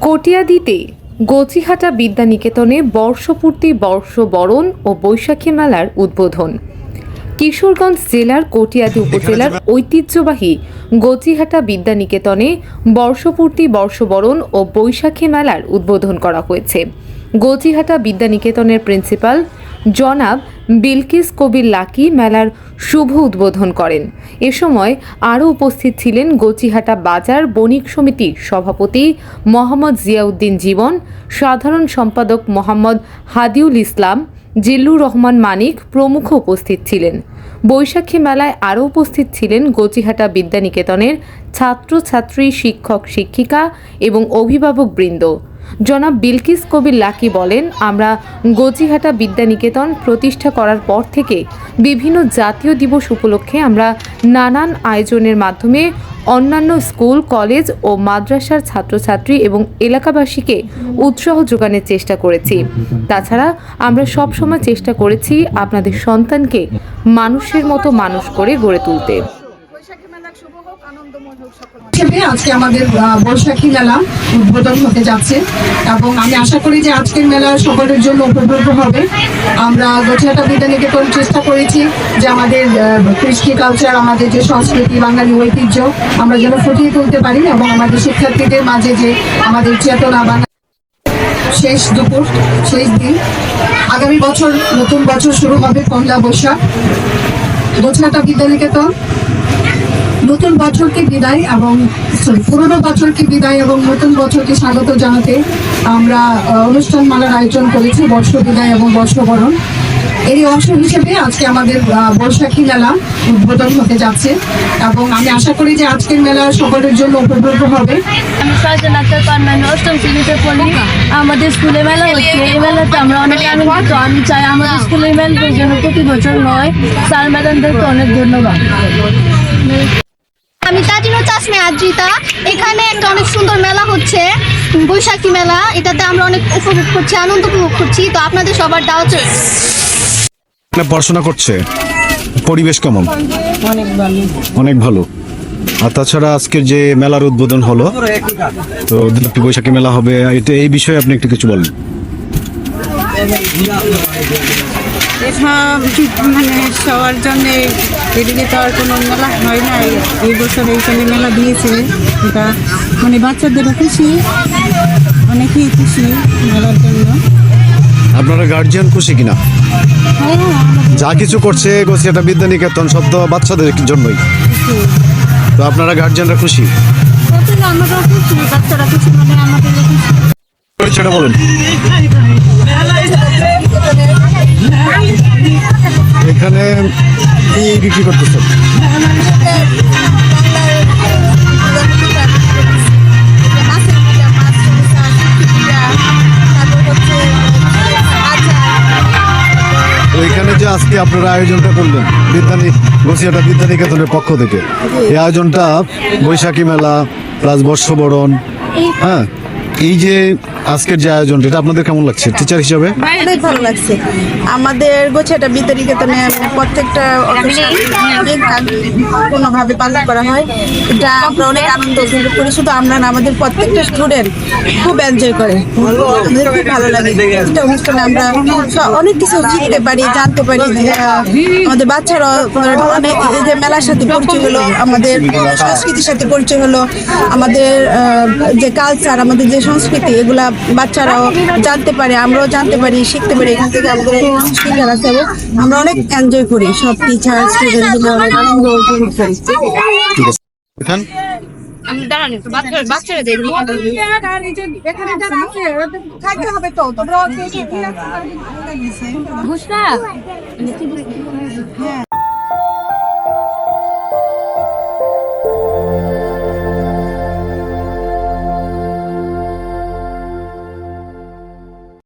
কটিয়াদীতে গচিহাটা বিদ্যানিকেতনে বর্ষপূর্তি বর্ষবরণ ও বৈশাখী মেলার উদ্বোধন। কিশোরগঞ্জ জেলার কটিয়াদী উপজেলার ঐতিহ্যবাহী গচিহাটা বিদ্যানিকেতনে বর্ষপূর্তি বর্ষবরণ ও বৈশাখী মেলার উদ্বোধন করা হয়েছে। গচিহাটা বিদ্যানিকেতনের প্রিন্সিপাল জনাব বিলকিস কবির লাকি মেলার শুভ উদ্বোধন করেন। এ সময় আরও উপস্থিত ছিলেন গচিহাটা বাজার বণিক সমিতির সভাপতি মোহাম্মদ জিয়াউদ্দিন জীবন, সাধারণ সম্পাদক মোহাম্মদ হাদিউল ইসলাম, জিল্লুর রহমান মানিক প্রমুখ উপস্থিত ছিলেন। বৈশাখী মেলায় আরও উপস্থিত ছিলেন গচিহাটা বিদ্যানিকেতনের ছাত্রছাত্রী, শিক্ষক শিক্ষিকা এবং অভিভাবকবৃন্দ। জনাব বিলকিস কবির লাকি বলেন, আমরা গচিহাটা বিদ্যানিকেতন প্রতিষ্ঠা করার পর থেকে বিভিন্ন জাতীয় দিবস উপলক্ষে আমরা নানান আয়োজনের মাধ্যমে অন্যান্য স্কুল, কলেজ ও মাদ্রাসার ছাত্রছাত্রী এবং এলাকাবাসীকে উৎসাহ যোগানোর চেষ্টা করেছি। তাছাড়া আমরা সবসময় চেষ্টা করেছি আপনাদের সন্তানকে মানুষের মতো মানুষ করে গড়ে তুলতে। আজকে আমাদের বৈশাখী মেলা উদ্বোধন হতে যাচ্ছে এবং আমি আশা করি যে আজকের মেলা সকলের জন্য উপভোগ্য হবে। আমরা গচিহাটা বিদ্যানিকেতন চেষ্টা করেছি যে আমাদের কৃষ্টি কালচার, আমাদের যে সংস্কৃতি, বাঙালি ঐতিহ্য আমরা যেন ফুটিয়ে তুলতে পারি এবং আমাদের শিক্ষার্থীদের মাঝে যে আমাদের চেতনা শেষ দুপুর, শেষ দিন, আগামী বছর নতুন বছর শুরু হবে পহেলা বৈশাখ। গচিহাটা বিদ্যানিকেতন নতুন বছরকে বিদায় এবং পুরনো বছরকে বিদায় এবং নতুন বছরকে স্বাগত জানাতে আমরা অনুষ্ঠানমালার আয়োজন করেছি, বর্ষ বিদায় এবং বর্ষবরণ। এরই অংশ হিসেবে আজকে আমাদের বৈশাখী মেলা উদ্বোধন হতে যাচ্ছে এবং আমি আশা করি যে আজকের মেলা সকলের জন্য উপভোগ্য হবে। আমি অষ্টম শ্রেণীতে পড়ি। আমাদের স্কুলে মেলা হচ্ছে, এই মেলাতে আমরা অনেক আনন্দিত। আমি চাই আমাদের স্কুলের মেলার জন্য প্রতি বছর নয়। স্যার ম্যাডামদেরকে অনেক ধন্যবাদ। আমি তাজিনুর তাসমি আদ্রিতা। এখানে একটা অনেক সুন্দর মেলা হচ্ছে, বৈশাখী মেলা। এটাতে আমরা অনেক উপভোগ করছি, আনন্দ উপভোগ করছি। তো আপনাদের সবার দাওয়াত। পড়াশোনা করছে, পরিবেশ কেমন? অনেক ভালো। আর তাছাড়া আজকের যে মেলার উদ্বোধন হলো, তো বৈশাখী মেলা হবে, এটা এই বিষয়ে আপনি একটু কিছু বলেন। মানে সবার জন্য এদিকে তো আর কোনো মেলা হয় না। এই বছর এইখানে মেলা দিয়েছে, এটা মানে বাচ্চাদেরও খুশি, অনেকেই খুশি মেলার জন্য। আপনারা গার্জিয়ান খুশি কিনা? যা কিছু করছে গচিহাটা বিদ্যানিকেতন সব তো বাচ্চাদের জন্যই, তো আপনারা গার্জিয়ানরা খুশি? আমরা খুশি, বাচ্চারা খুশি, মানে আমাদের পরিচয়টা বলেন। এখানে কি বিক্রি করতেছেন? এখানে যে আজকে আপনারা আয়োজনটা করলেন গচিহাটা বিদ্যানিকেতনের পক্ষ থেকে, এই আয়োজনটা বৈশাখী মেলা প্লাস বর্ষবরণ, হ্যাঁ, এই যে আজকের যে আয়োজনটা, এটা আপনাদের কেমন লাগছে টিচার হিসাবে? অনেক ভালো লাগছে। আমাদের গচিহাটা বিদ্যানিকেতনে প্রত্যেকটা কোনোভাবে পালন করা হয়, এটা আমরা অনেক আনন্দ করি। শুধু আমরা না, আমাদের প্রত্যেকটা স্টুডেন্ট খুব এনজয় করে, আমাদের খুব ভালো লাগে। এটা অনুষ্ঠানে আমরা অনেক কিছু শিখতে পারি, জানতে পারি। আমাদের বাচ্চারা অনেক এই যে মেলার সাথে পরিচয় হলো, আমাদের সংস্কৃতির সাথে পরিচয় হলো, আমাদের যে কালচার, আমাদের যে সংস্কৃতি, এগুলা বাচ্চারাও জানতে পারে, আমরাও জানতে পারি, শিখতে পারি। এখান থেকে আমাদের শিক্ষার আছে, আমরা অনেক এনজয় করি। সব টিচার, স্টুডেন্ট গুলো অনেক আনন্দ উপভোগ করি। বাচ্চারা